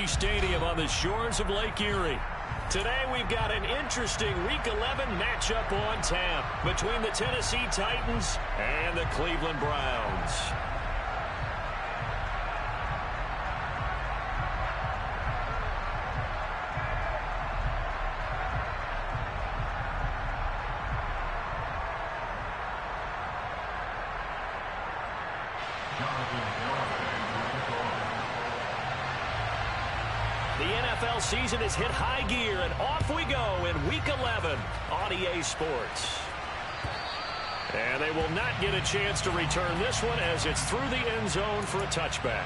Stadium on the shores of Lake Erie. Today we've got an interesting Week 11 matchup on tap between the Tennessee Titans and the Cleveland Browns. The NFL season has hit high gear, and off we go in Week 11 on EA Sports. And they will not get a chance to return this one as it's through the end zone for a touchback.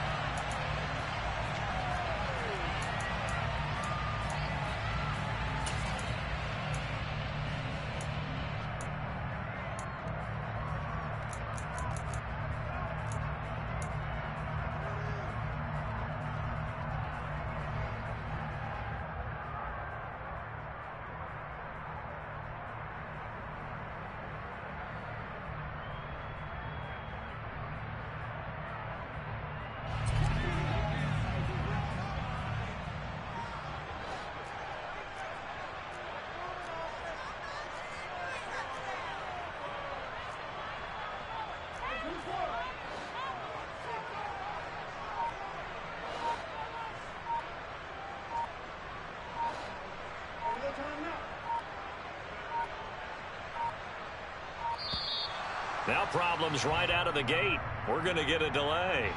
Now problems right out of the gate. We're going to get a delay.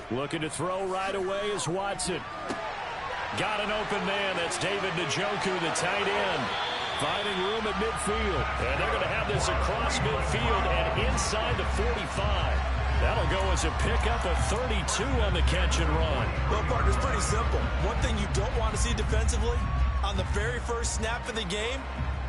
Looking to throw right away is Watson. Got an open man. That's David Njoku, the tight end. Finding room at midfield. And they're going to have this across midfield and inside the 45. That'll go as a pickup of 32 on the catch and run. Well, partner, it's pretty simple. One thing you don't want to see defensively, on the very first snap of the game,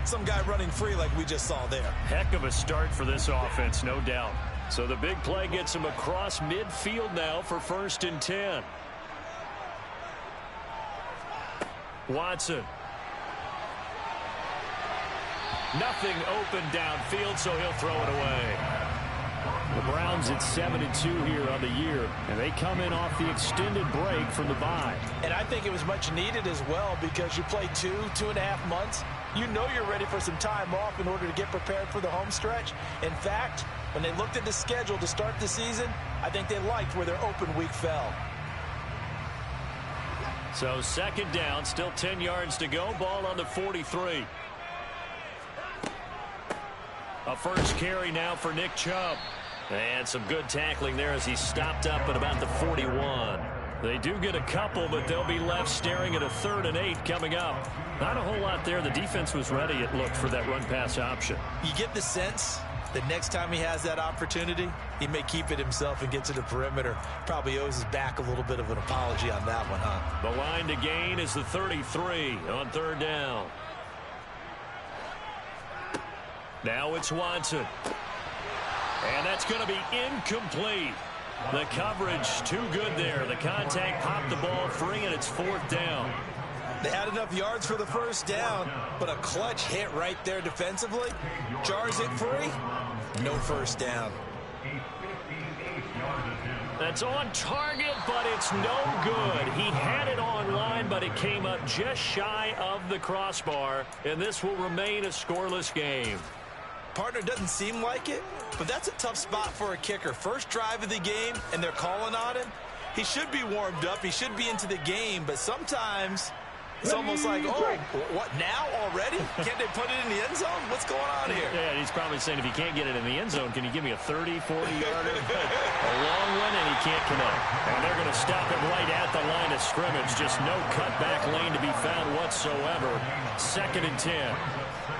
some guy running free like we just saw there. Heck of a start for this offense, no doubt. So the big play gets him across midfield now for 1st and 10. Watson. Nothing open downfield, so he'll throw it away. The Browns at 7-2 here on the year, and they come in off the extended break from the bye. And I think it was much needed as well because you play 2.5 months. You know you're ready for some time off in order to get prepared for the home stretch. In fact, when they looked at the schedule to start the season, I think they liked where their open week fell. So 2nd down, still 10 yards to go. Ball on the 43. A first carry now for Nick Chubb. And some good tackling there as he stopped up at about the 41. They do get a couple, but they'll be left staring at a 3rd and 8 coming up. Not a whole lot there. The defense was ready, it looked, for that run-pass option. You get the sense that next time he has that opportunity, he may keep it himself and get to the perimeter. Probably owes his back a little bit of an apology on that one, huh? The line to gain is the 33 on 3rd down. Now it's Watson. And that's going to be incomplete. The coverage too good there. The contact popped the ball free, and it's 4th down. They had enough yards for the 1st down, but a clutch hit right there defensively. Jars it free. No 1st down. That's on target, but it's no good. He had it on line, but it came up just shy of the crossbar, and this will remain a scoreless game. Partner, doesn't seem like it, but that's a tough spot for a kicker. First drive of the game, and they're calling on him. He should be warmed up. He should be into the game, but sometimes it's almost like, oh, what, now already? Can't they put it in the end zone? What's going on here? Yeah, he's probably saying, if you can't get it in the end zone, can you give me a 30, 40-yarder? A long one, and he can't connect. And they're going to stop him right at the line of scrimmage. Just no cutback lane to be found whatsoever. 2nd and 10.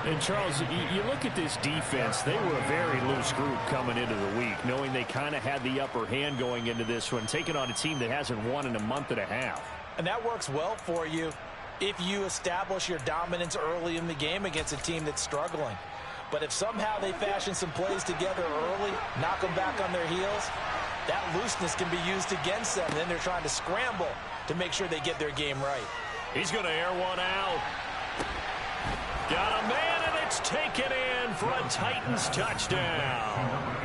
And, Charles, you look at this defense. They were a very loose group coming into the week, knowing they kind of had the upper hand going into this one, taking on a team that hasn't won in a month and a half. And that works well for you if you establish your dominance early in the game against a team that's struggling. But if somehow they fashion some plays together early, knock them back on their heels, that looseness can be used against them. And then they're trying to scramble to make sure they get their game right. He's going to air one out. Got a man, and it's taken in for a Titans touchdown.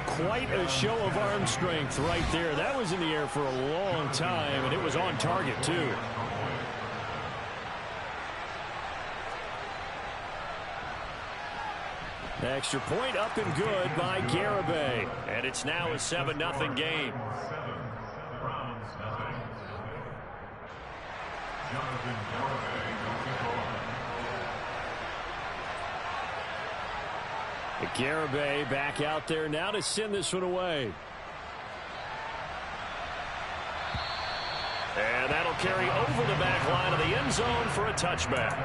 Quite a show of arm strength right there. That was in the air for a long time, and it was on target, too. The extra point up and good by Garibay. And it's now a 7-0 game. Garibay back out there now to send this one away. And that'll carry over the back line of the end zone for a touchback.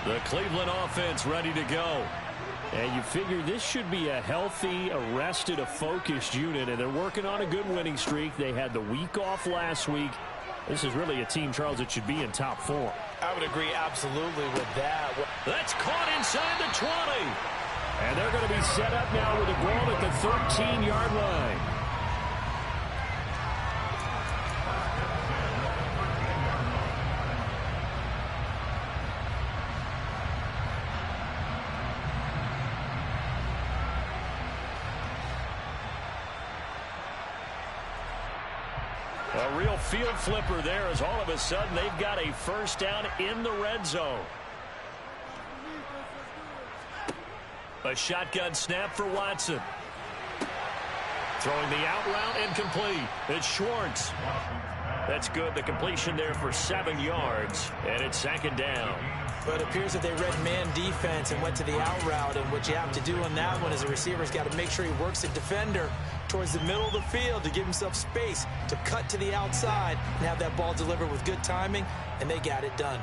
The Cleveland offense ready to go. And you figure this should be a healthy, arrested, a focused unit, and they're working on a good winning streak. They had the week off last week. This is really a team, Charles, that should be in top form. I would agree absolutely with that. That's caught inside the 20. And they're going to be set up now with a ball at the 13-yard line. A real field flipper there as all of a sudden they've got a first down in the red zone. A shotgun snap for Watson. Throwing the out route incomplete. It's Schwartz. That's good. The completion there for 7 yards. And it's 2nd down. But it appears that they read man defense and went to the out route. And what you have to do on that one is a receiver's got to make sure he works the defender towards the middle of the field to give himself space to cut to the outside and have that ball delivered with good timing. And they got it done.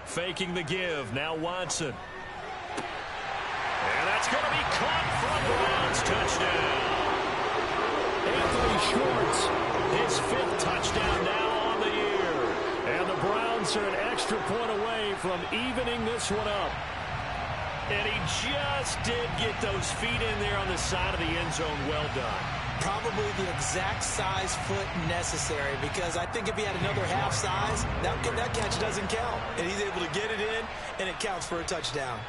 Faking the give. Now Watson. And that's going to be caught for a Browns touchdown. Anthony Schwartz, his 5th touchdown now on the year. And the Browns are an extra point away from evening this one up. And he just did get those feet in there on the side of the end zone. Well done. Probably the exact size foot necessary, because I think if he had another half size, that catch doesn't count. And he's able to get it in, and it counts for a touchdown.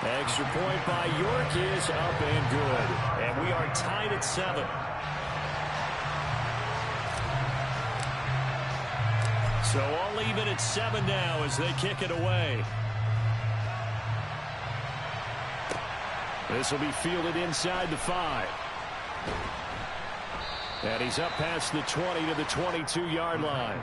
Extra point by York is up and good. And we are tied at 7. So all even at 7 now as they kick it away. This will be fielded inside the 5. And he's up past the 20 to the 22-yard line.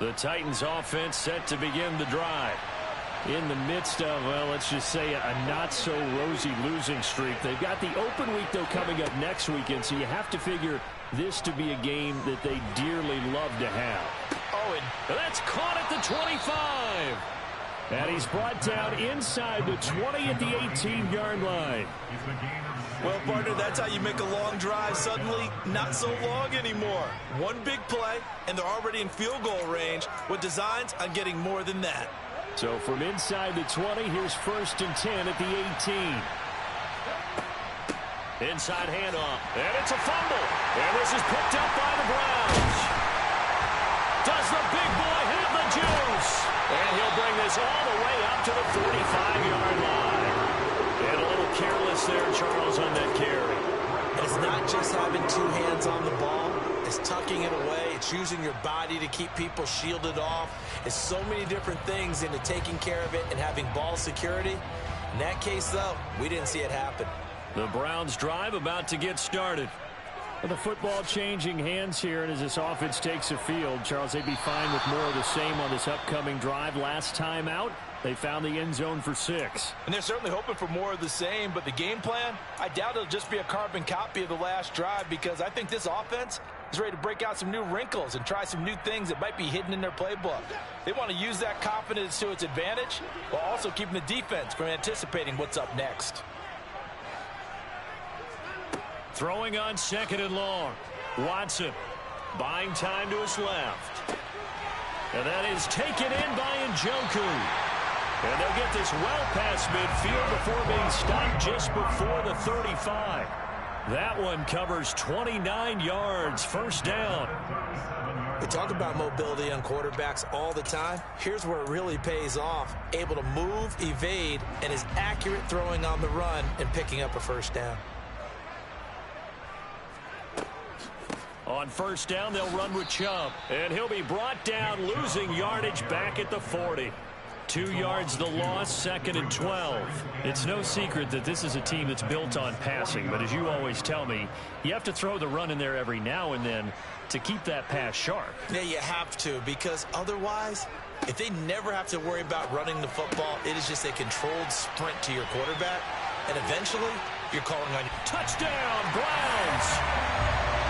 The Titans offense set to begin the drive. In the midst of, well, let's just say a not-so-rosy losing streak. They've got the open week, though, coming up next weekend, so you have to figure this to be a game that they dearly love to have. Oh, and that's caught at the 25. And he's brought down inside the 20 at the 18-yard line. Well, partner, that's how you make a long drive suddenly not so long anymore. One big play, and they're already in field goal range with designs on getting more than that. So from inside the 20, here's 1st and 10 at the 18. Inside handoff, and it's a fumble. And this is picked up by the Browns. Does the big boy have the juice? And he'll bring this all the way up to the 45-yard line. And a little careless there, Charles, on that carry. It's not just having 2 hands on the ball. It's tucking it away. It's using your body to keep people shielded off. It's so many different things into taking care of it and having ball security. In that case, though, we didn't see it happen. The Browns drive about to get started. The football changing hands here, and as this offense takes the field, Charles, they'd be fine with more of the same on this upcoming drive. Last time out, they found the end zone for 6. And they're certainly hoping for more of the same, but the game plan, I doubt it'll just be a carbon copy of the last drive, because I think this offense is ready to break out some new wrinkles and try some new things that might be hidden in their playbook. They want to use that confidence to its advantage while also keeping the defense from anticipating what's up next. Throwing on 2nd and long. Watson buying time to his left. And that is taken in by Njoku. And they'll get this well past midfield before being stopped just before the 35. That one covers 29 yards. First down. We talk about mobility on quarterbacks all the time. Here's where it really pays off. Able to move, evade, and is accurate throwing on the run and picking up a first down. On first down, they'll run with Chubb. And he'll be brought down, losing yardage back at the 40. 2 yards the loss, 2nd and 12. It's no secret that this is a team that's built on passing. But as you always tell me, you have to throw the run in there every now and then to keep that pass sharp. Yeah, you have to, because otherwise, if they never have to worry about running the football, it is just a controlled sprint to your quarterback. And eventually, you're calling on your touchdown, Browns.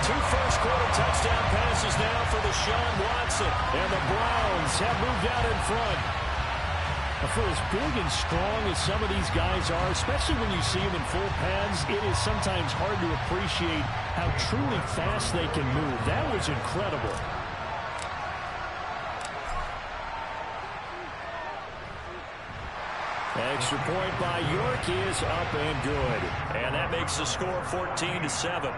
2 first-quarter touchdown passes now for Deshaun Watson. And the Browns have moved out in front. For as big and strong as some of these guys are, especially when you see them in full pads, it is sometimes hard to appreciate how truly fast they can move. That was incredible. Extra point by York is up and good. And that makes the score 14-7.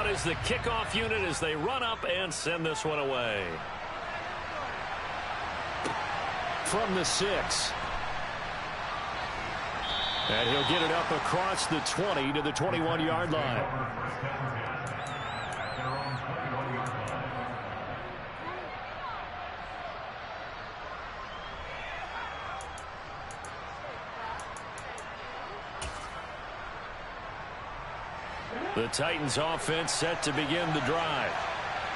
Is the kickoff unit as they run up and send this one away. From the 6. And he'll get it up across the 20 to the 21-yard line. The Titans offense set to begin the drive.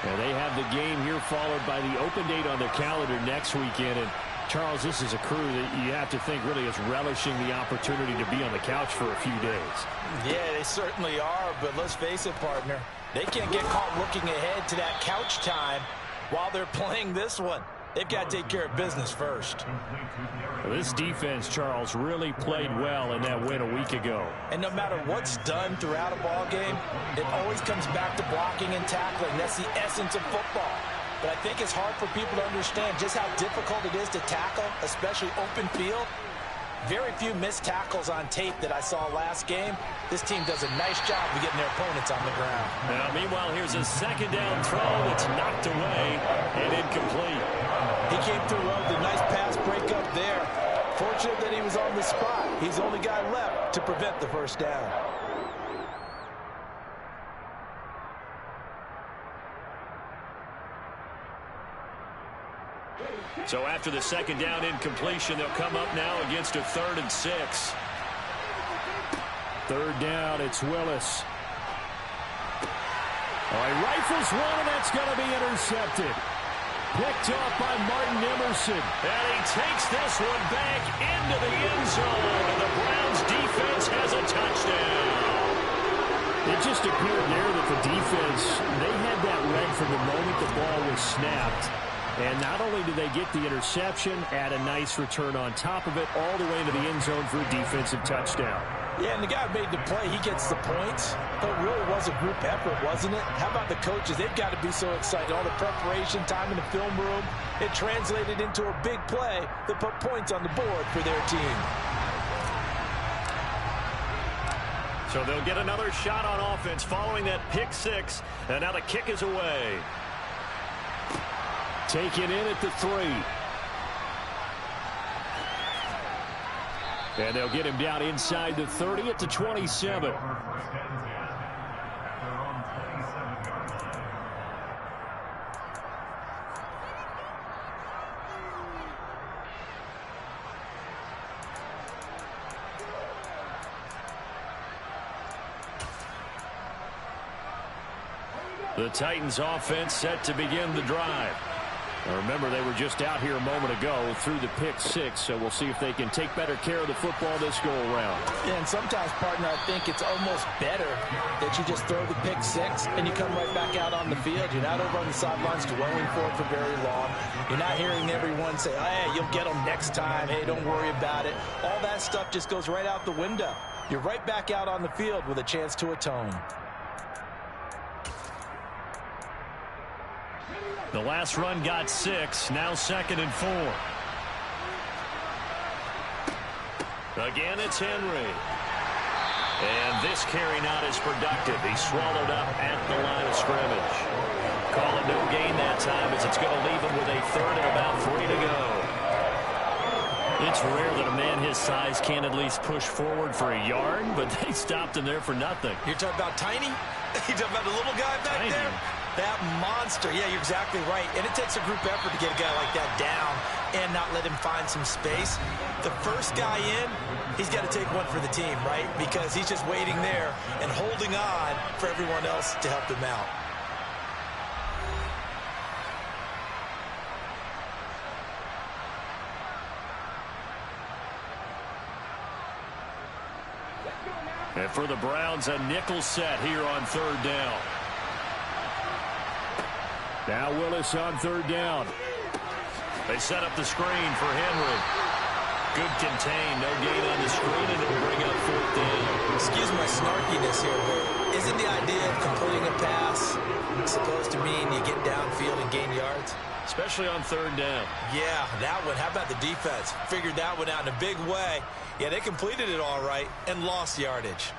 And they have the game here followed by the open date on their calendar next weekend. And Charles, this is a crew that you have to think really is relishing the opportunity to be on the couch for a few days. Yeah, they certainly are, but let's face it, partner. They can't get caught looking ahead to that couch time while they're playing this one. They've got to take care of business first. This defense, Charles, really played well in that win a week ago. And no matter what's done throughout a ball game, it always comes back to blocking and tackling. That's the essence of football. But I think it's hard for people to understand just how difficult it is to tackle, especially open field. Very few missed tackles on tape that I saw last game. This team does a nice job of getting their opponents on the ground. Now, meanwhile, here's a second down throw that's knocked away and incomplete. He came through well with a nice pass breakup there. Fortunate that he was on the spot. He's the only guy left to prevent the first down. So after the second down incompletion, they'll come up now against a 3rd and 6. Third down, it's Willis. Oh, he rifles one, and that's going to be intercepted. Picked off by Martin Emerson. And he takes this one back into the end zone. And the Browns defense has a touchdown. It just appeared there that the defense, they had that read from the moment the ball was snapped. And not only did they get the interception, add a nice return on top of it, all the way into the end zone for a defensive touchdown. Yeah, and the guy who made the play, he gets the points. But it really was a group effort, wasn't it? How about the coaches? They've got to be so excited. All the preparation, time in the film room, it translated into a big play that put points on the board for their team. So they'll get another shot on offense following that pick 6. And now the kick is away. Taken in at the 3. And they'll get him down inside the 30 at the 27. The Titans offense set to begin the drive. Now remember, they were just out here a moment ago through the pick 6, so we'll see if they can take better care of the football this go-around. Yeah, and sometimes, partner, I think it's almost better that you just throw the pick 6 and you come right back out on the field. You're not over on the sidelines dwelling for it for very long. You're not hearing everyone say, hey, you'll get them next time. Hey, don't worry about it. All that stuff just goes right out the window. You're right back out on the field with a chance to atone. The last run got 6, now 2nd and 4. Again, it's Henry. And this carry not as productive. He swallowed up at the line of scrimmage. Call it no gain that time as it's going to leave him with a 3rd and about 3 to go. It's rare that a man his size can at least push forward for a yard, but they stopped him there for nothing. You're talking about tiny? You're talking about the little guy back Tiny. there? That monster. Yeah, you're exactly right. And it takes a group effort to get a guy like that down and not let him find some space. The first guy in, he's got to take one for the team, right? Because he's just waiting there and holding on for everyone else to help him out. And for the Browns, a nickel set here on 3rd down. Now Willis on 3rd down. They set up the screen for Henry. Good contain, no gain on the screen, and it'll bring up 4th down. Excuse my snarkiness here, but isn't the idea of completing a pass supposed to mean you get downfield and gain yards? Especially on 3rd down. Yeah, that one. How about the defense? Figured that one out in a big way. Yeah, they completed it all right and lost yardage.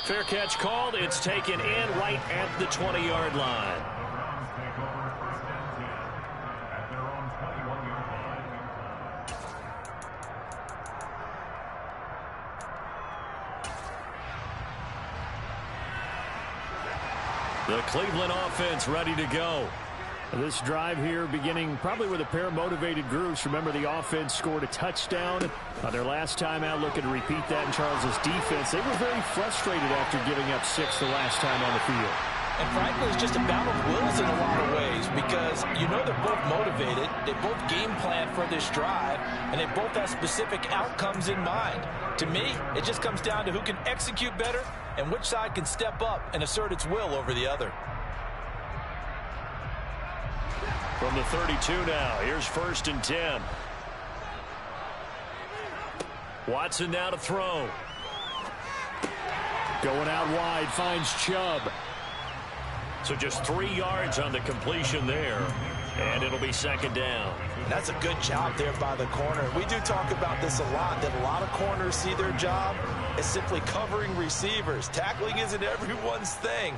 Fair catch called. It's taken in right at the 20-yard line. The Cleveland offense ready to go. This drive here beginning probably with a pair of motivated groups. Remember, the offense scored a touchdown on their last time out. Looking to repeat that in Charles's defense. They were very frustrated after giving up 6 the last time on the field. And frankly, it's just a battle of wills in a lot of ways because you know they're both motivated. They both game plan for this drive, and they both have specific outcomes in mind. To me, it just comes down to who can execute better and which side can step up and assert its will over the other. From the 32 now, here's 1st and 10. Watson now to throw. Going out wide, finds Chubb. So just 3 yards on the completion there, and it'll be 2nd down. That's a good job there by the corner. We do talk about this a lot, that a lot of corners see their job as simply covering receivers. Tackling isn't everyone's thing.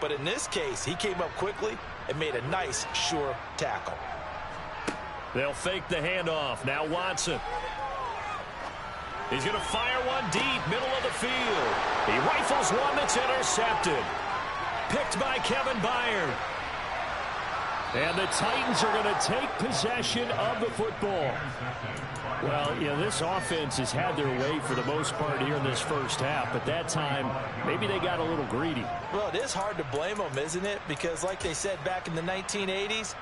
But in this case, he came up quickly and made a nice, sure tackle. They'll fake the handoff. Now Watson. He's going to fire one deep, middle of the field. He rifles one that's intercepted. Picked by Kevin Byard. And the Titans are going to take possession of the football. Well, you know, this offense has had their way for the most part here in this first half, but that time, maybe they got a little greedy. Well, it is hard to blame them, isn't it? Because like they said back in the 1980s,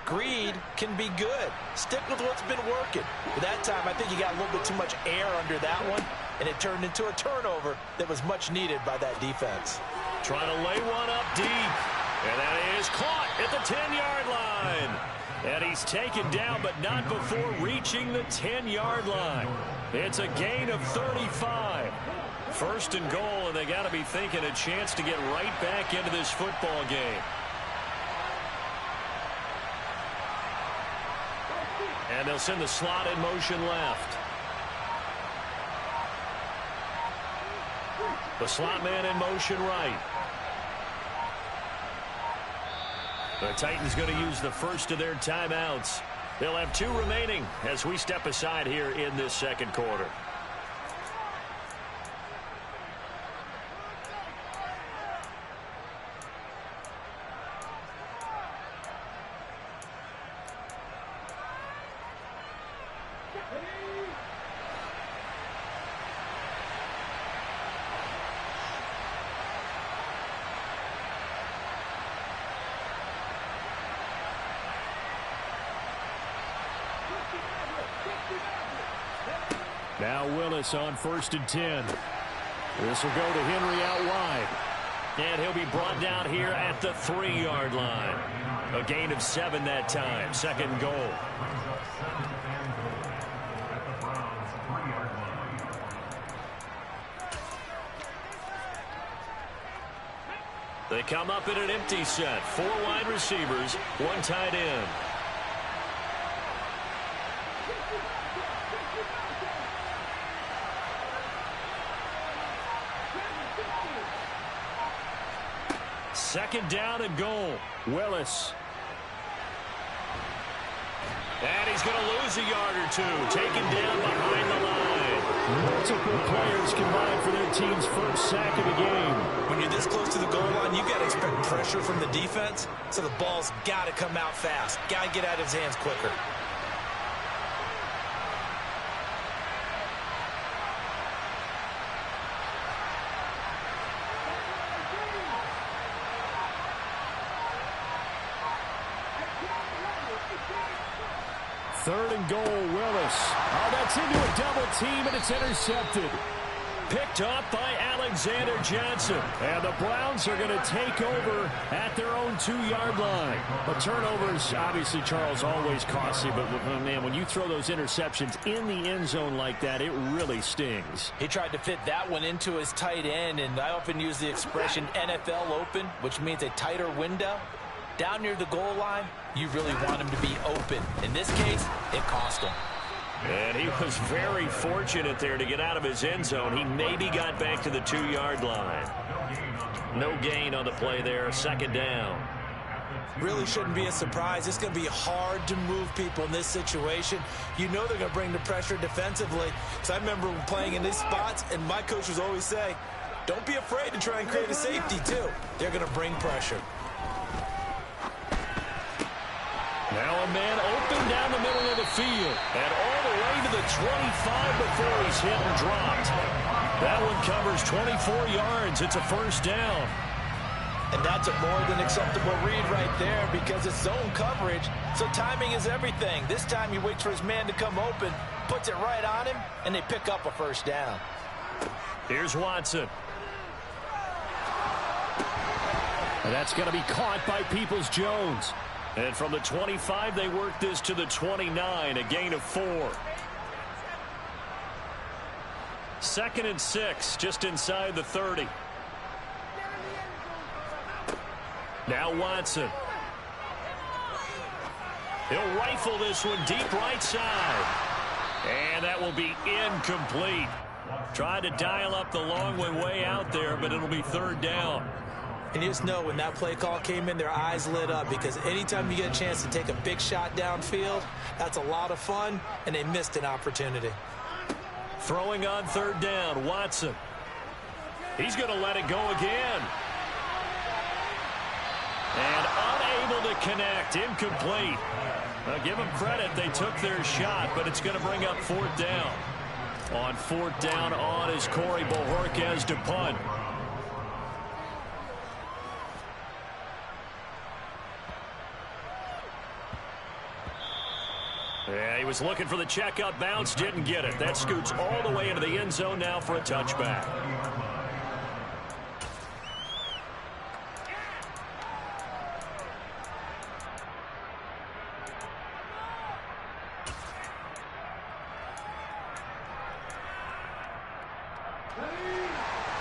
greed can be good. Stick with what's been working. But that time, I think you got a little bit too much air under that one, and it turned into a turnover that was much needed by that defense. Trying to lay one up deep, and that is caught at the 10-yard line. And he's taken down, but not before reaching the 10-yard line. It's a gain of 35. 1st and goal, and they got to be thinking a chance to get right back into this football game. And they'll send the slot in motion left. The slot man in motion right. The Titans going to use the first of their timeouts. They'll have 2 remaining as we step aside here in this 2nd quarter. Now Willis on 1st and 10. This will go to Henry out wide. And he'll be brought down here at the 3-yard line. A gain of 7 that time. 2nd goal. They come up in an empty set. 4 wide receivers, 1 tight end. Second down and goal. Willis. And he's going to lose a yard or 2. Taken down behind the line. Multiple players combined for their team's first sack of the game. When you're this close to the goal line, you got to expect pressure from the defense. So the ball's got to come out fast. Got to get out of his hands quicker. Third and goal, Willis. Oh, that's into a double team, and it's intercepted. Picked up by Alexander Johnson. And the Browns are going to take over at their own 2-yard line. But turnovers, obviously, Charles, always costly. But, man, when you throw those interceptions in the end zone like that, it really stings. He tried to fit that one into his tight end, and I often use the expression NFL open, which means a tighter window. Down near the goal line, you really want him to be open. In this case, it cost him. And he was very fortunate there to get out of his end zone. He maybe got back to the 2-yard line. No gain on the play there. 2nd down. Really shouldn't be a surprise. It's going to be hard to move people in this situation. You know they're going to bring the pressure defensively. Because I remember playing in these spots, and my coaches always say, don't be afraid to try and create a safety, too. They're going to bring pressure. Now a man open down the middle of the field. And all the way to the 25 before he's hit and dropped. That one covers 24 yards. It's a 1st down. And that's a more than acceptable read right there because it's zone coverage. So timing is everything. This time he waits for his man to come open, puts it right on him, and they pick up a 1st down. Here's Watson. And that's going to be caught by Peoples-Jones. And from the 25, they work this to the 29, a gain of 4. 2nd and 6, just inside the 30. Now Watson. He'll rifle this one deep right side. And that will be incomplete. Tried to dial up the long one way out there, but it'll be 3rd down. And you just know when that play call came in, their eyes lit up because anytime you get a chance to take a big shot downfield, that's a lot of fun, and they missed an opportunity. Throwing on 3rd down, Watson. He's going to let it go again. And unable to connect, incomplete. Now give them credit, they took their shot, but it's going to bring up 4th down. On 4th down on is Corey Bojorquez to punt. Yeah, he was looking for the checkup bounce, didn't get it. That scoots all the way into the end zone now for a touchback.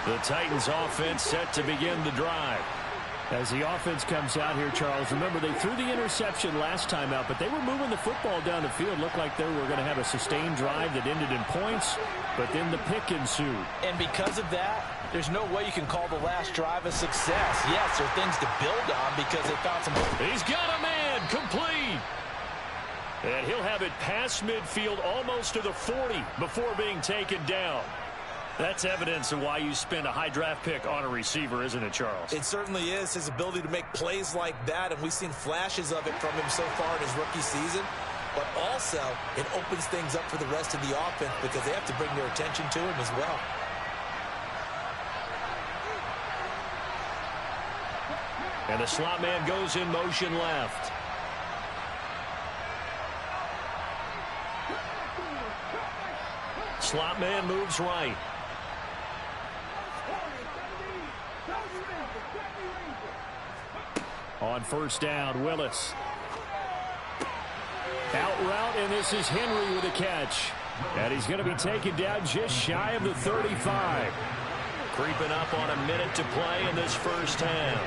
The Titans offense set to begin the drive. As the offense comes out here, Charles, remember they threw the interception last time out, but they were moving the football down the field. Looked like they were going to have a sustained drive that ended in points, but then the pick ensued. And because of that, there's no way you can call the last drive a success. Yes, there are things to build on because they found some... He's got a man, complete. And he'll have it past midfield almost to the 40 before being taken down. That's evidence of why you spend a high draft pick on a receiver, isn't it, Charles? It certainly is. His ability to make plays like that, and we've seen flashes of it from him so far in his rookie season. But also, it opens things up for the rest of the offense because they have to bring their attention to him as well. And the slot man goes in motion left. Slot man moves right. On first down, Willis. Out route, and this is Henry with a catch. And he's going to be taken down just shy of the 35. Creeping up on a minute to play in this first half.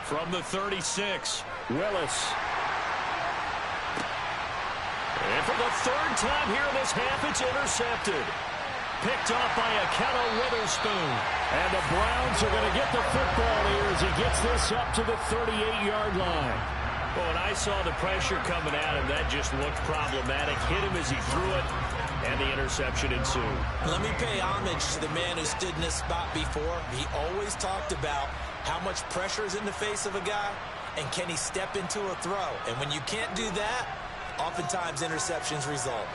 From the 36, Willis. And for the third time here in this half, it's intercepted. Picked off by Akello Witherspoon. And the Browns are going to get the football here as he gets this up to the 38-yard line. Well, when I saw the pressure coming at him, that just looked problematic. Hit him as he threw it, and the interception ensued. Let me pay homage to the man who stood in this spot before. He always talked about how much pressure is in the face of a guy, and can he step into a throw. And when you can't do that, oftentimes interceptions result.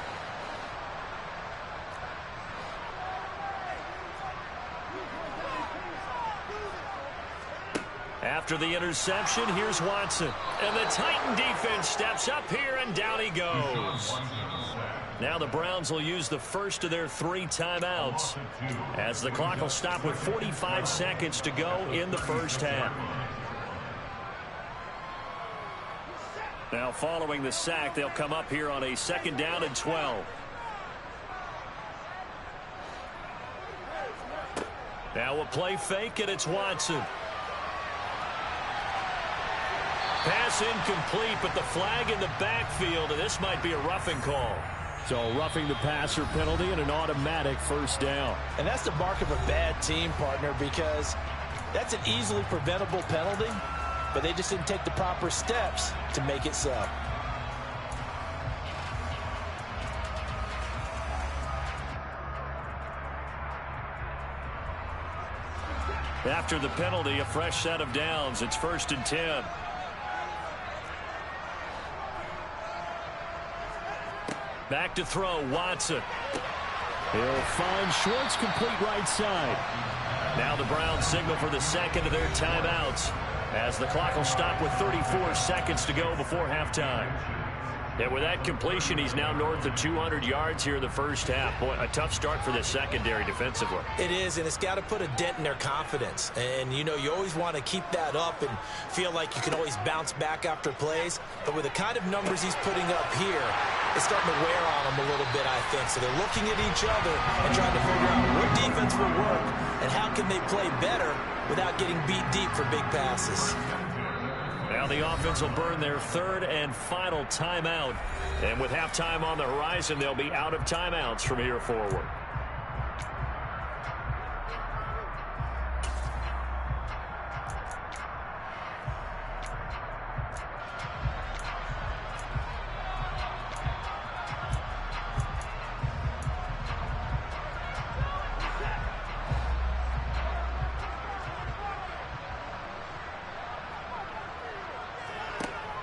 After the interception, here's Watson. And the Titan defense steps up here, and down he goes. Now the Browns will use the first of their 3 timeouts as the clock will stop with 45 seconds to go in the first half. Now following the sack, they'll come up here on a 2nd down and 12. Now a play fake, and it's Watson. Pass incomplete, but the flag in the backfield, and this might be a roughing call. So roughing the passer penalty and an automatic first down. And that's the mark of a bad team, partner, because that's an easily preventable penalty, but they just didn't take the proper steps to make it so. After the penalty, a fresh set of downs. It's 1st and 10. Back to throw, Watson. He'll find Schwartz, complete right side. Now the Browns signal for the second of their timeouts as the clock will stop with 34 seconds to go before halftime. And with that completion, he's now north of 200 yards here in the first half. Boy, a tough start for the secondary defensively. It is, and it's got to put a dent in their confidence. And, you know, you always want to keep that up and feel like you can always bounce back after plays. But with the kind of numbers he's putting up here, it's starting to wear on them a little bit, I think. So they're looking at each other and trying to figure out what defense will work and how can they play better without getting beat deep for big passes. Now the offense will burn their 3rd and final timeout. And with halftime on the horizon, they'll be out of timeouts from here forward.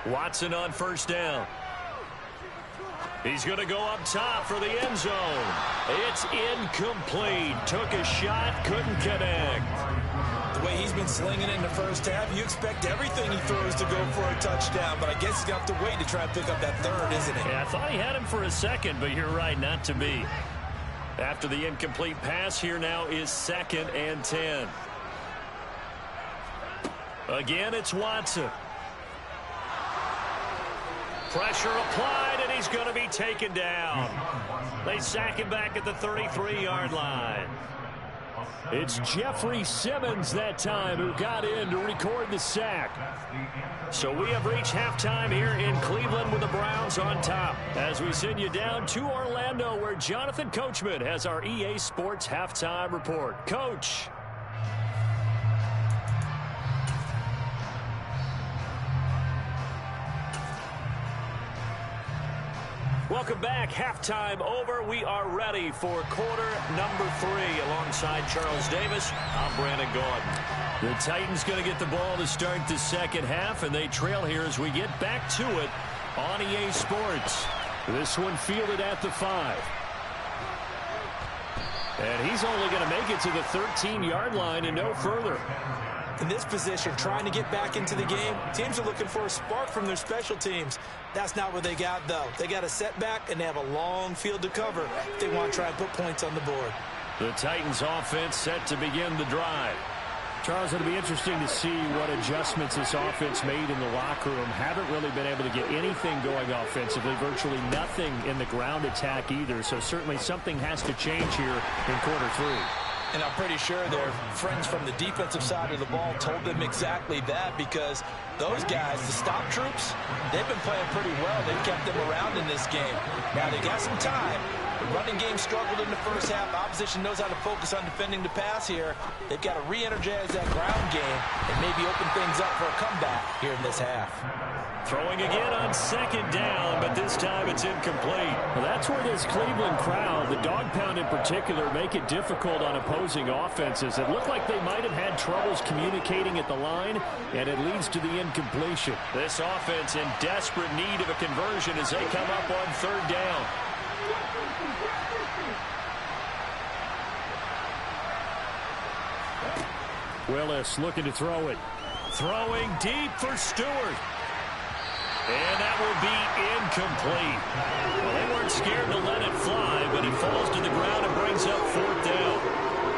Watson on first down. He's going to go up top for the end zone. It's incomplete. Took a shot, couldn't connect. The way he's been slinging in the first half, you expect everything he throws to go for a touchdown, but I guess he's going to have to wait to try and pick up that 3rd, isn't he? Yeah, I thought he had him for a second, but you're right, not to be. After the incomplete pass, here now is 2nd and 10. Again, it's Watson. Pressure applied, and he's going to be taken down. They sack him back at the 33-yard line. It's Jeffrey Simmons that time who got in to record the sack. So we have reached halftime here in Cleveland with the Browns on top. As we send you down to Orlando, where Jonathan Coachman has our EA Sports halftime report. Coach. Welcome back. Halftime over. We are ready for quarter number 3. Alongside Charles Davis, I'm Brandon Gordon. The Titans going to get the ball to start the second half, and they trail here as we get back to it on EA Sports. This one fielded at the 5. And he's only going to make it to the 13-yard line and no further. In this position, trying to get back into the game, teams are looking for a spark from their special teams. That's not what they got, though. They got a setback, and they have a long field to cover if they want to try and put points on the board. The Titans offense set to begin the drive. Charles, it'll be interesting to see what adjustments this offense made in the locker room. Haven't really been able to get anything going offensively, virtually nothing in the ground attack either. So certainly something has to change here in quarter three. And I'm pretty sure their friends from the defensive side of the ball told them exactly that, because those guys, the stop troops, they've been playing pretty well. They've kept them around in this game. Now they got some time. The running game struggled in the first half. Opposition knows how to focus on defending the pass here. They've got to re-energize that ground game and maybe open things up for a comeback here in this half. Throwing again on second down, but this time it's incomplete. Well, that's where this Cleveland crowd, the dog pound in particular, make it difficult on opposing offenses. It looked like they might have had troubles communicating at the line, and it leads to the incompletion. This offense in desperate need of a conversion as they come up on third down. Willis looking to throw it. Throwing deep for Stewart. And that will be incomplete. Well, they weren't scared to let it fly, but he falls to the ground and brings up fourth down.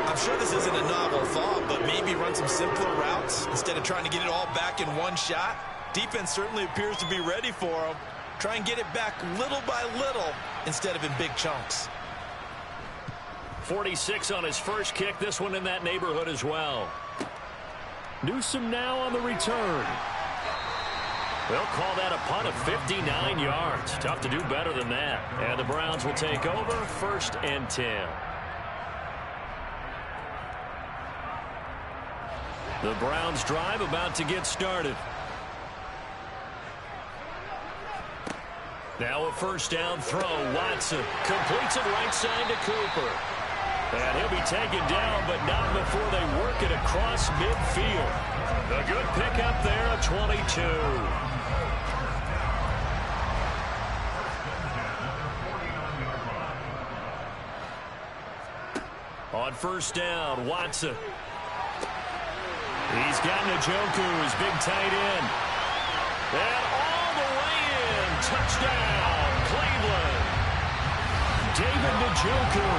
I'm sure this isn't a novel thought, but maybe run some simpler routes instead of trying to get it all back in one shot. Defense certainly appears to be ready for him. Try and get it back little by little instead of in big chunks. 46 on his first kick. This one in that neighborhood as well. Newsome now on the return. They'll call that a punt of 59 yards. Tough to do better than that. And the Browns will take over, 1st and 10. The Browns drive about to get started. Now a first down throw. Watson completes it right side to Cooper. And he'll be taken down, but not before they work it across midfield. A good pickup there at 22. On first down, Watson. He's got Njoku, his big tight end. And all the way in. Touchdown, Cleveland. David Njoku.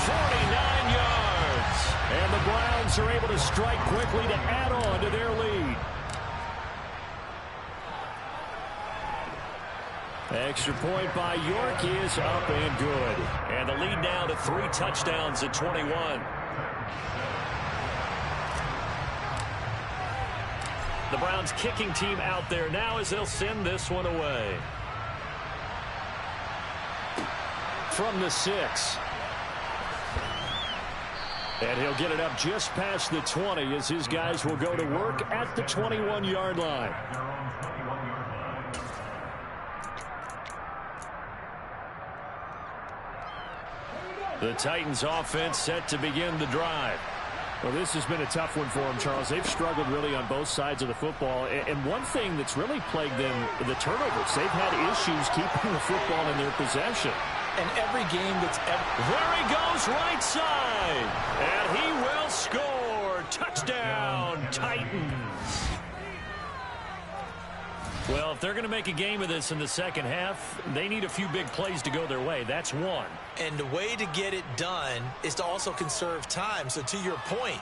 49 yards. And the Browns are able to strike quickly to add on to their lead. Extra point by York is up and good. And the lead now to 3 touchdowns at 21. The Browns kicking team out there now as they'll send this one away. From the 6. And he'll get it up just past the 20 as his guys will go to work at the 21-yard line. The Titans offense set to begin the drive. Well, this has been a tough one for them, Charles. They've struggled really on both sides of the football. And one thing that's really plagued them, the turnovers. They've had issues keeping the football in their possession. And every game that's ever... There he goes right side. And he will score. Touchdown, Titans. Well, if they're going to make a game of this in the second half, they need a few big plays to go their way. That's one. And the way to get it done is to also conserve time. So to your point,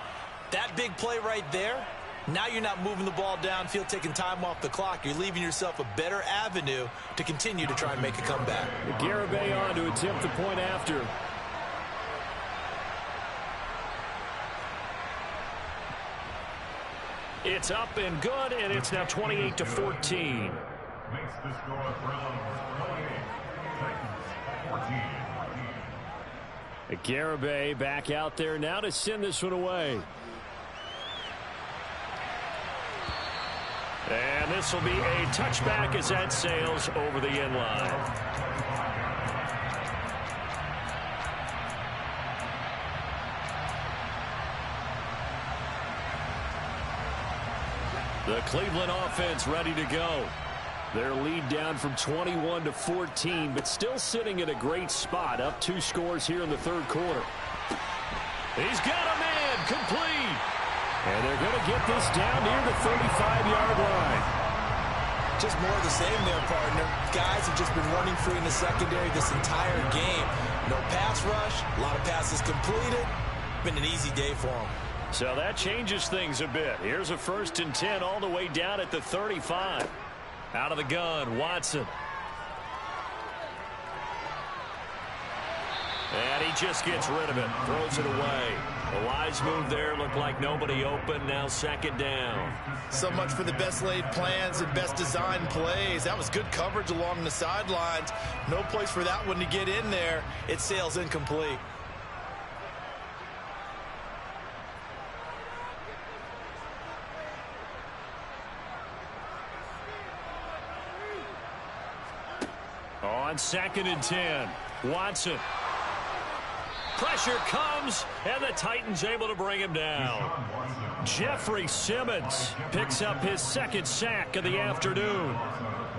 that big play right there, now you're not moving the ball downfield, taking time off the clock. You're leaving yourself a better avenue to continue to try and make a comeback. Garibay on to attempt the point after. It's up and good, and it's now 28-14. Makes the score Browns 28, Titans 14. Garibay back out there now to send this one away. And this will be a touchback as that sails over the end line. The Cleveland offense ready to go. Their lead down from 21-14, but still sitting in a great spot, up 2 scores here in the third quarter. He's got a man, complete. And they're going to get this down near the 35-yard line. Just more of the same there, partner. Guys have just been running free in the secondary this entire game. No pass rush, a lot of passes completed. Been an easy day for them. So that changes things a bit. Here's a 1st and 10 all the way down at the 35. Out of the gun, Watson. And he just gets rid of it, throws it away. A wise move there, looked like nobody open, now 2nd down. So much for the best laid plans and best designed plays. That was good coverage along the sidelines. No place for that one to get in there. It sails incomplete. On 2nd and 10, Watson. Pressure comes, and the Titans able to bring him down. Jeffrey Simmons picks up his 2nd sack of the afternoon.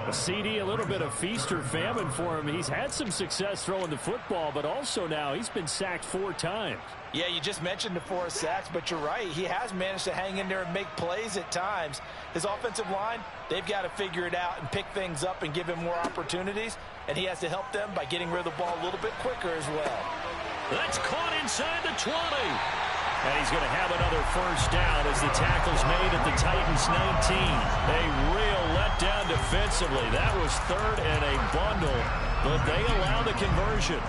A CD, a little bit of feast or famine for him. He's had some success throwing the football, but also now he's been sacked 4 times. Yeah, you just mentioned the 4 sacks, but you're right. He has managed to hang in there and make plays at times. His offensive line, they've got to figure it out and pick things up and give him more opportunities, and he has to help them by getting rid of the ball a little bit quicker as well. That's caught inside the 20. And he's going to have another 1st down as the tackle's made at the Titans' 19. A real letdown defensively. That was 3rd and a bundle, but they allow the conversion.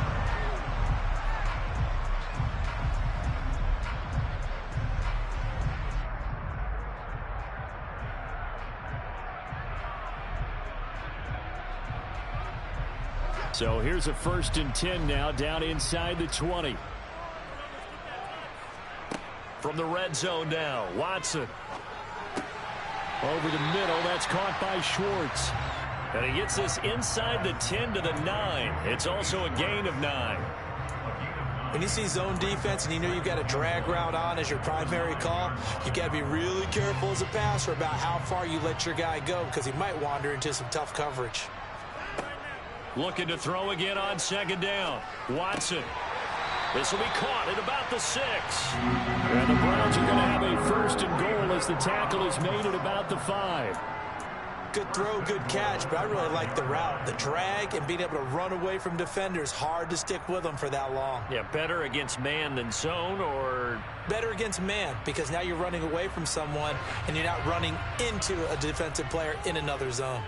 So here's a 1st and 10 now down inside the 20. From the red zone now, Watson. Over the middle, that's caught by Schwartz. And he gets this inside the 10 to the 9. It's also a gain of 9. When you see zone defense and you know you've got a drag route on as your primary call, you've got to be really careful as a passer about how far you let your guy go because he might wander into some tough coverage. Looking to throw again on 2nd down. Watson. This will be caught at about the 6. And the Browns are going to have a 1st and goal as the tackle is made at about the 5. Good throw, good catch, but I really like the route. The drag and being able to run away from defenders, hard to stick with them for that long. Yeah, better against man than zone, or? Better against man, because now you're running away from someone and you're not running into a defensive player in another zone.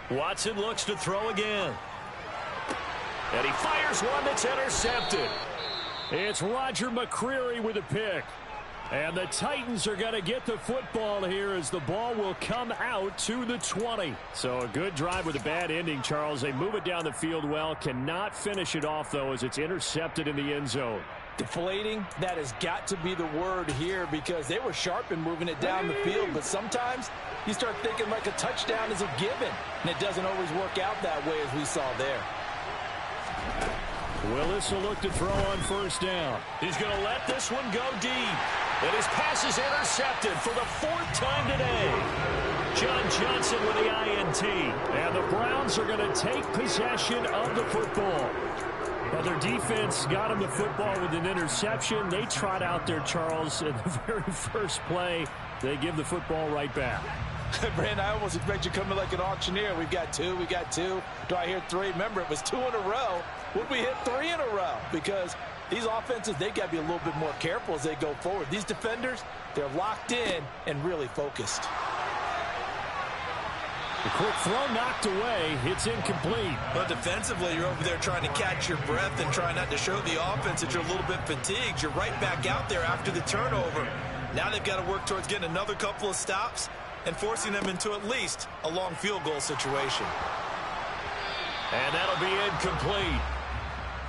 Watson looks to throw again. And he fires one that's intercepted. It's Roger McCreary with a pick. And the Titans are going to get the football here as the ball will come out to the 20. So a good drive with a bad ending, Charles. They move it down the field well. Cannot finish it off, though, as it's intercepted in the end zone. Deflating, that has got to be the word here because they were sharp in moving it down the field, but sometimes you start thinking like a touchdown is a given, and it doesn't always work out that way as we saw there. Willis will look to throw on 1st down. He's going to let this one go deep. And his pass is intercepted for the 4th time today. John Johnson with the INT. And the Browns are going to take possession of the football. Well, their defense got him the football with an interception. They trot out there, Charles, in the very first play. They give the football right back. Brandon, I almost expect you coming like an auctioneer. We've got 2, we got 2. Do I hear 3? Remember, it was 2 in a row. Would we hit 3 in a row? Because these offenses, they've got to be a little bit more careful as they go forward. These defenders, they're locked in and really focused. The quick throw knocked away. It's incomplete. But defensively, you're over there trying to catch your breath and try not to show the offense that you're a little bit fatigued. You're right back out there after the turnover. Now they've got to work towards getting another couple of stops and forcing them into at least a long field goal situation. And that'll be incomplete.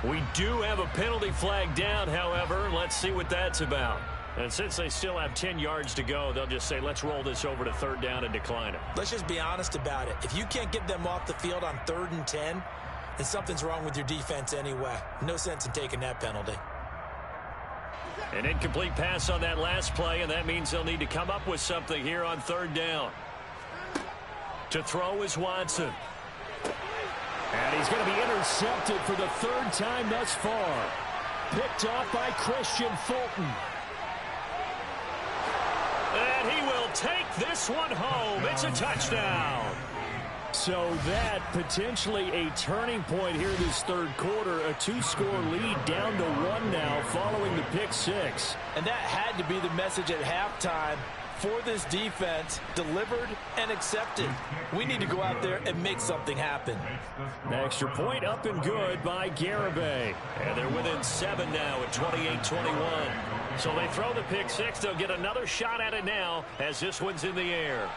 We do have a penalty flag down, however. Let's see what that's about. And since they still have 10 yards to go, they'll just say, let's roll this over to 3rd down and decline it. Let's just be honest about it. If you can't get them off the field on 3rd and 10, then something's wrong with your defense anyway. No sense in taking that penalty. An incomplete pass on that last play, and that means they'll need to come up with something here on 3rd down. To throw is Watson. And he's going to be intercepted for the 3rd time thus far. picked off by Christian Fulton. And he will take this one home. It's a touchdown. So that potentially a turning point here this third quarter. A 2-score lead down to 1 now following the pick six. And that had to be the message at halftime for this defense. Delivered and accepted. We need to go out there and make something happen. An extra point up and good by Garibay. And they're within 7 now at 28-21. So they throw the pick six. They'll get another shot at it now as this one's in the air.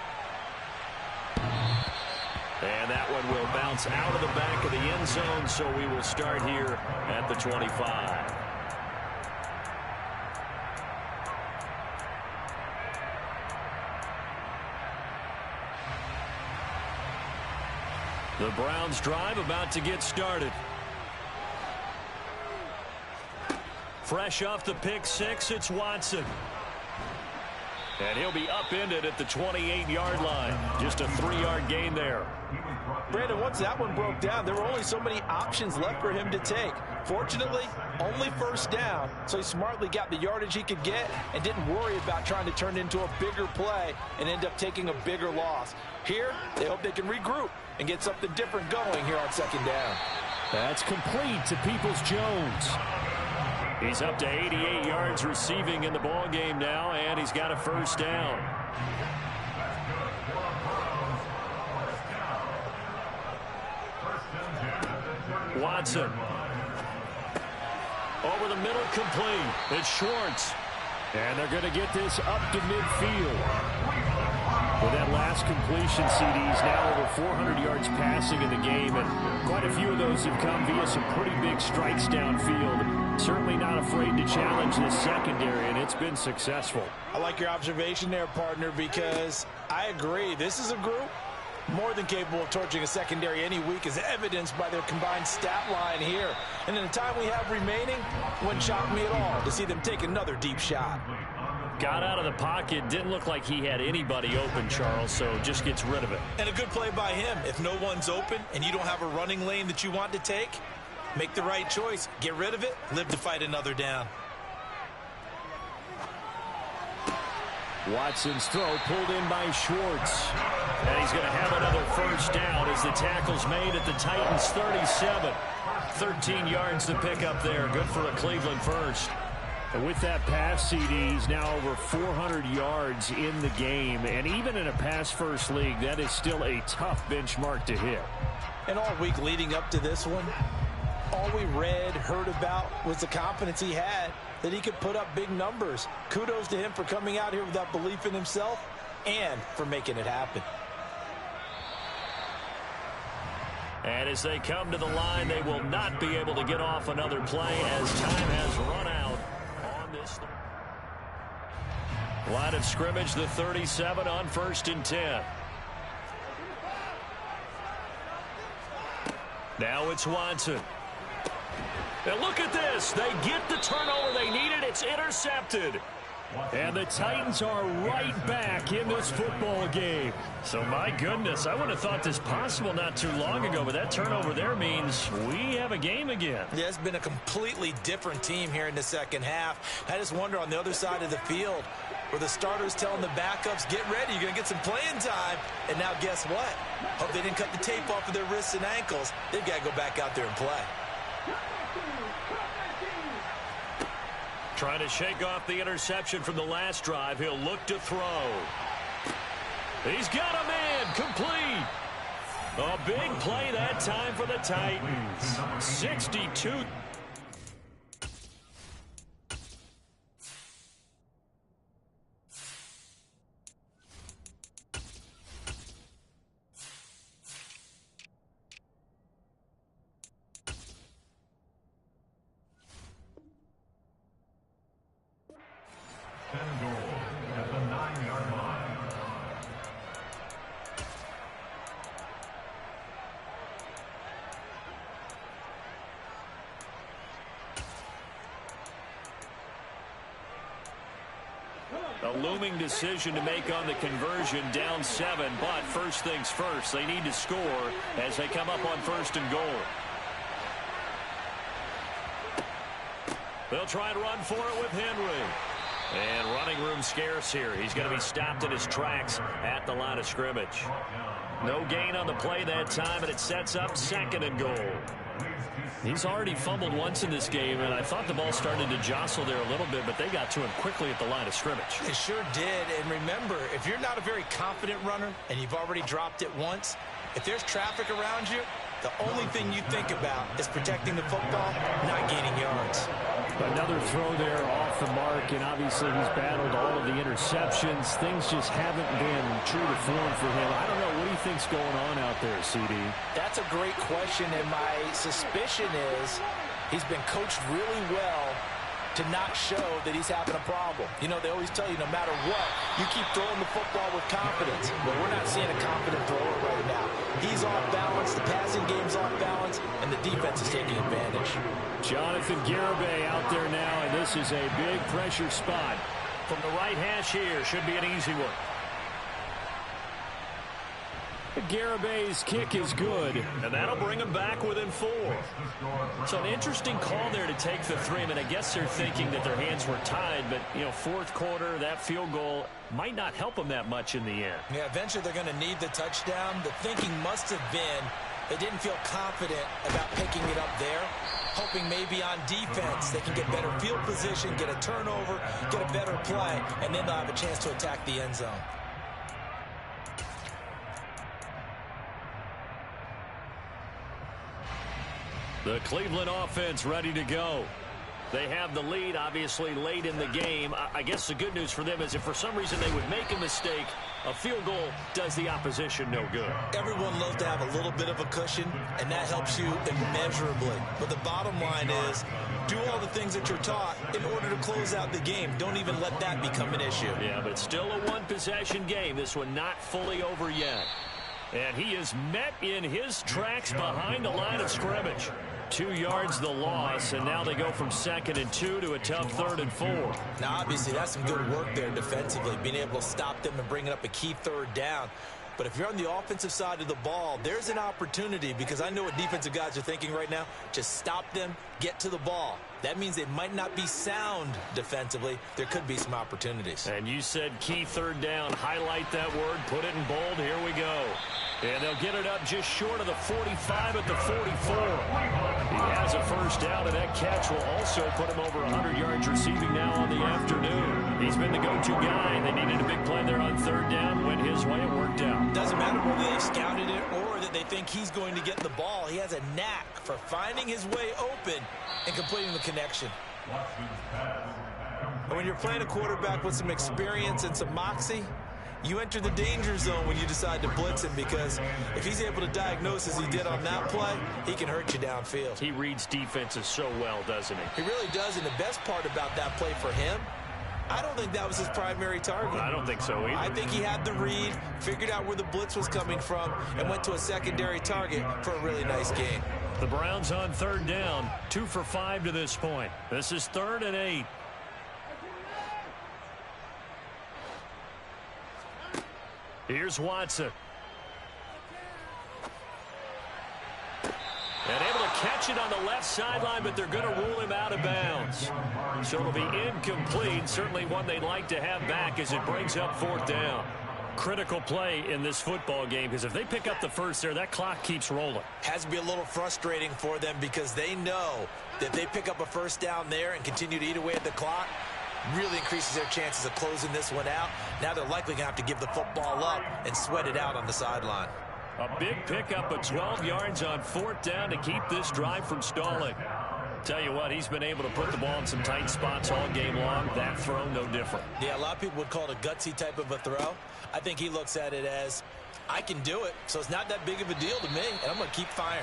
And that one will bounce out of the back of the end zone, so we will start here at the 25. The Browns drive about to get started. Fresh off the pick six, it's Watson. And he'll be upended at the 28-yard line. Just a 3-yard gain there. Brandon, once that one broke down, there were only so many options left for him to take. Fortunately, only first down, so he smartly got the yardage he could get and didn't worry about trying to turn it into a bigger play and end up taking a bigger loss. Here, they hope they can regroup and get something different going here on second down. That's complete to Peoples-Jones. He's up to 88 yards receiving in the ball game now, and he's got a first down. Watson. Over the middle, complete. It's Schwartz. And they're going to get this up to midfield. With that last completion, CD's now over 400 yards passing in the game, and quite a few of those have come via some pretty big strikes downfield. Certainly not afraid to challenge the secondary, and it's been successful. I like your observation there, partner, because I agree. This is a group more than capable of torching a secondary any week, as evidenced by their combined stat line here. And in the time we have remaining, it wouldn't shock me at all to see them take another deep shot. Got out of the pocket, didn't look like he had anybody open, Charles, so just gets rid of it. And a good play by him. If no one's open and you don't have a running lane that you want to take, make the right choice. Get rid of it, live to fight another down. Watson's throw pulled in by Schwartz. And he's going to have another first down as the tackle's made at the Titans' 37. 13 yards to pick up there. Good for a Cleveland first. And with that pass, CD, he's now over 400 yards in the game. And even in a pass-first league, that is still a tough benchmark to hit. And all week leading up to this one, all we read, heard about was the confidence he had that he could put up big numbers. Kudos to him for coming out here with that belief in himself and for making it happen. And as they come to the line, they will not be able to get off another play as time has run out on this. Line of scrimmage, the 37 on 1st and 10. Now it's Watson. And look at this. They get the turnover they needed. It's intercepted. And the Titans are right back in this football game. So, my goodness, I would have thought this possible not too long ago, but that turnover there means we have a game again. Yeah, it's been a completely different team here in the second half. I just wonder on the other side of the field where the starters telling the backups, get ready, you're going to get some playing time. And now guess what? Hope they didn't cut the tape off of their wrists and ankles. They've got to go back out there and play. Trying to shake off the interception from the last drive. He'll look to throw. He's got a man complete. A big play that time for the Titans. 62. A looming decision to make on the conversion, down 7, but first things first, they need to score as they come up on 1st and goal. They'll try and run for it with Henry. And running room scarce here. He's going to be stopped in his tracks at the line of scrimmage. No gain on the play that time, and it sets up 2nd and goal. He's already fumbled once in this game, and I thought the ball started to jostle there a little bit, but they got to him quickly at the line of scrimmage. They sure did. And remember, if you're not a very confident runner and you've already dropped it once, if there's traffic around you, the only thing you think about is protecting the football, not gaining yards. Another throw there off the mark, and obviously he's battled all of the interceptions. Things just haven't been true to form for him. I don't know. What do you think's going on out there, CD? That's a great question, and my suspicion is he's been coached really well to not show that he's having a problem. You know, they always tell you no matter what, you keep throwing the football with confidence. But we're not seeing a confident thrower right now. He's off balance, the passing game's off balance, and the defense is taking advantage. Jonathan Garibay out there now, and this is a big pressure spot. From the right hash here, should be an easy one. Garibay's kick is good, and that'll bring him back within 4. So an interesting call there to take the 3. I mean, I guess they're thinking that their hands were tied, but, you know, 4th quarter, that field goal might not help them that much in the end. Yeah, eventually they're going to need the touchdown. The thinking must have been they didn't feel confident about picking it up there, hoping maybe on defense they can get better field position, get a turnover, get a better play, and then they'll have a chance to attack the end zone. The Cleveland offense ready to go. They have the lead, obviously, late in the game. I guess the good news for them is if for some reason they would make a mistake, a field goal does the opposition no good. Everyone loves to have a little bit of a cushion, and that helps you immeasurably. But the bottom line is, do all the things that you're taught in order to close out the game. Don't even let that become an issue. Yeah, but it's still a one-possession game. This one not fully over yet. And he is met in his tracks behind the line of scrimmage. 2 yards the loss, and now they go from 2nd and 2 to a tough 3rd and 4. Now, obviously, that's some good work there defensively, being able to stop them and bringing up a key 3rd down. But if you're on the offensive side of the ball, there's an opportunity, because I know what defensive guys are thinking right now. Just stop them, get to the ball. That means they might not be sound defensively. There could be some opportunities. And you said key 3rd down. Highlight that word. Put it in bold. Here we go. And they'll get it up just short of the 45 at the 44. He has a first down, and that catch will also put him over 100 yards receiving now on the afternoon. He's been the go-to guy. They needed a big play there on 3rd down. Went his way. It worked out. Doesn't matter whether they scouted it or that they think he's going to get the ball. He has a knack for finding his way open and completing the connection. And when you're playing a quarterback with some experience and some moxie, you enter the danger zone when you decide to blitz him, because if he's able to diagnose as he did on that play, he can hurt you downfield. He reads defenses so well, doesn't he? He really does, and the best part about that play for him, I don't think that was his primary target. I don't think so either. I think he had the read, figured out where the blitz was coming from, and went to a secondary target for a really nice game. The Browns on 3rd down, 2 for 5 to this point. This is 3rd and 8. Here's Watson. And able to catch it on the left sideline, but they're going to rule him out of bounds. So it'll be incomplete. Certainly one they'd like to have back as it brings up 4th down. Critical play in this football game, because if they pick up the first there, that clock keeps rolling. Has to be a little frustrating for them, because they know that if they pick up a first down there and continue to eat away at the clock, really increases their chances of closing this one out. Now they're likely going to have to give the football up and sweat it out on the sideline. A big pickup of 12 yards on 4th down to keep this drive from stalling. Tell you what, he's been able to put the ball in some tight spots all game long. That throw, no different. Yeah, a lot of people would call it a gutsy type of a throw. I think he looks at it as, I can do it, so it's not that big of a deal to me, and I'm going to keep firing.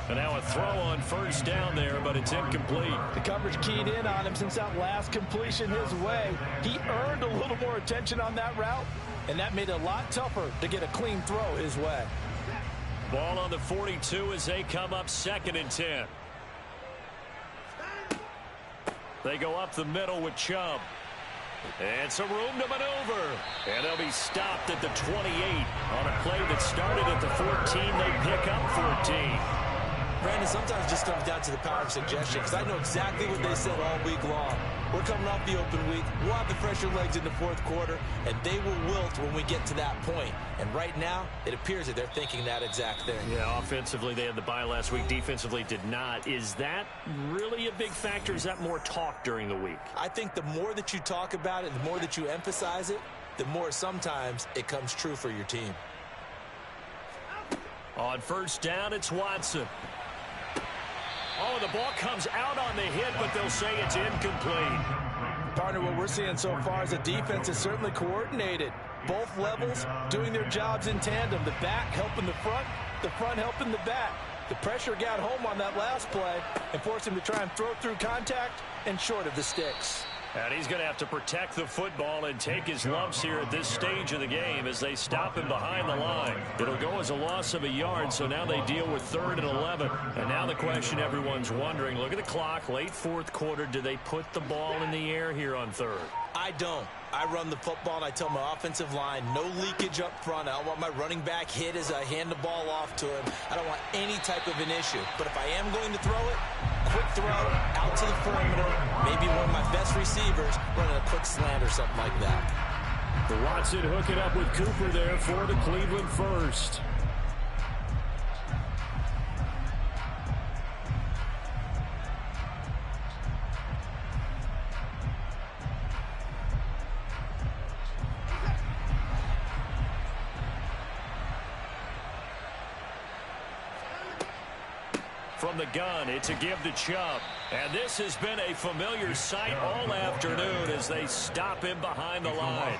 And now a throw on 1st down there, but it's incomplete. The coverage keyed in on him since that last completion his way. He earned a little more attention on that route, and that made it a lot tougher to get a clean throw his way. Ball on the 42 as they come up 2nd and 10. They go up the middle with Chubb. And some room to maneuver. And they'll be stopped at the 28 on a play that started at the 14. They pick up 14. Brandon, sometimes it just comes down to the power of suggestion, because I know exactly what they said all week long. We're coming off the open week. We'll have the fresher legs in the fourth quarter, and they will wilt when we get to that point. And right now, it appears that they're thinking that exact thing. Yeah, offensively, they had the bye last week. Defensively, did not. Is that really a big factor? Is that more talk during the week? I think the more that you talk about it, the more that you emphasize it, the more sometimes it comes true for your team. On first down, it's Watson. Oh, the ball comes out on the hit, but they'll say it's incomplete. Partner, what we're seeing so far is the defense is certainly coordinated. Both levels doing their jobs in tandem. The back helping the front helping the back. The pressure got home on that last play and forced him to try and throw through contact and short of the sticks. And he's going to have to protect the football and take his lumps here at this stage of the game as they stop him behind the line. It'll go as a loss of a yard, so now they deal with 3rd and 11. And now the question everyone's wondering, look at the clock, late fourth quarter, do they put the ball in the air here on 3rd? I don't. I run the football, and I tell my offensive line, no leakage up front. I don't want my running back hit as I hand the ball off to him. I don't want any type of an issue. But if I am going to throw it, quick throw, out to the perimeter, maybe one of my best receivers running a quick slant or something like that. Watson hooking up with Cooper there for the Cleveland first. From the gun, it's a give to Chubb. And this has been a familiar sight all afternoon as they stop him behind the line.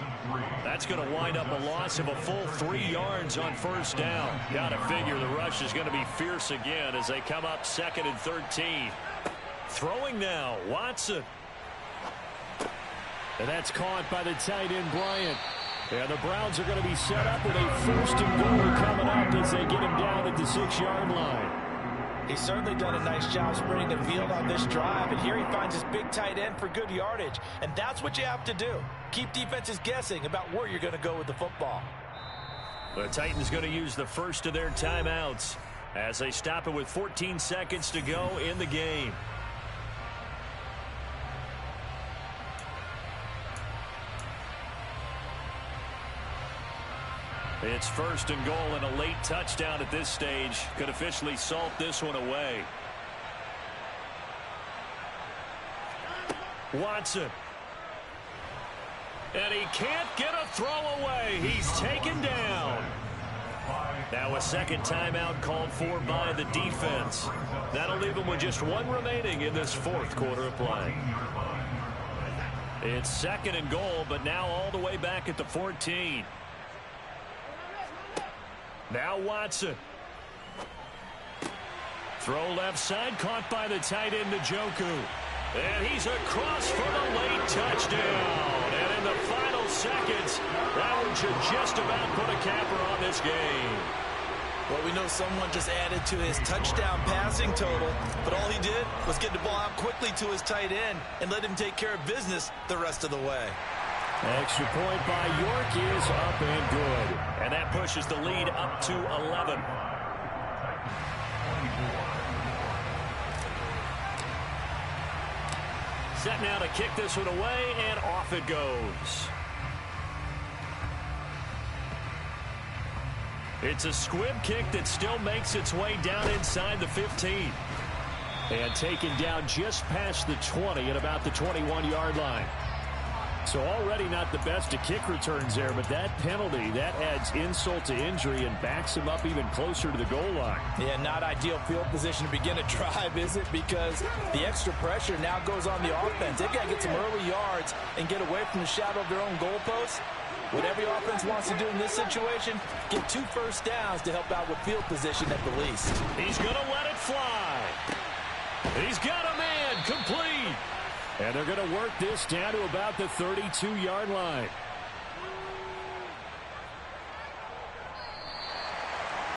That's going to wind up a loss of a full 3 yards on first down. Got to figure the rush is going to be fierce again as they come up 2nd and 13. Throwing now, Watson. And that's caught by the tight end, Bryant. And the Browns are going to be set up with a 1st and goal coming up as they get him down at the 6-yard line. He's certainly done a nice job spreading the field on this drive, and here he finds his big tight end for good yardage. And that's what you have to do. Keep defenses guessing about where you're going to go with the football. The Titans going to use the first of their timeouts as they stop it with 14 seconds to go in the game. It's 1st and goal, and a late touchdown at this stage could officially salt this one away. Watson. And he can't get a throw away. He's taken down. Now a second timeout called for by the defense. That'll leave them with just 1 remaining in this 4th quarter of play. It's 2nd and goal, but now all the way back at the 14. Now Watson. Throw left side, caught by the tight end, Njoku. And he's across for the late touchdown. And in the final seconds, that one should just about put a capper on this game. Well, we know someone just added to his touchdown passing total, but all he did was get the ball out quickly to his tight end and let him take care of business the rest of the way. Extra point by York is up and good. And that pushes the lead up to 11. Set now to kick this one away, and off it goes. It's a squib kick that still makes its way down inside the 15. And taken down just past the 20 at about the 21-yard line. So already not the best of kick returns there, but that penalty, that adds insult to injury and backs him up even closer to the goal line. Yeah, not ideal field position to begin a drive, is it? Because the extra pressure now goes on the offense. They've got to get some early yards and get away from the shadow of their own goalposts. What every offense wants to do in this situation, get 2 first downs to help out with field position at the least. He's going to let it fly. He's got a man complete. And they're going to work this down to about the 32-yard line.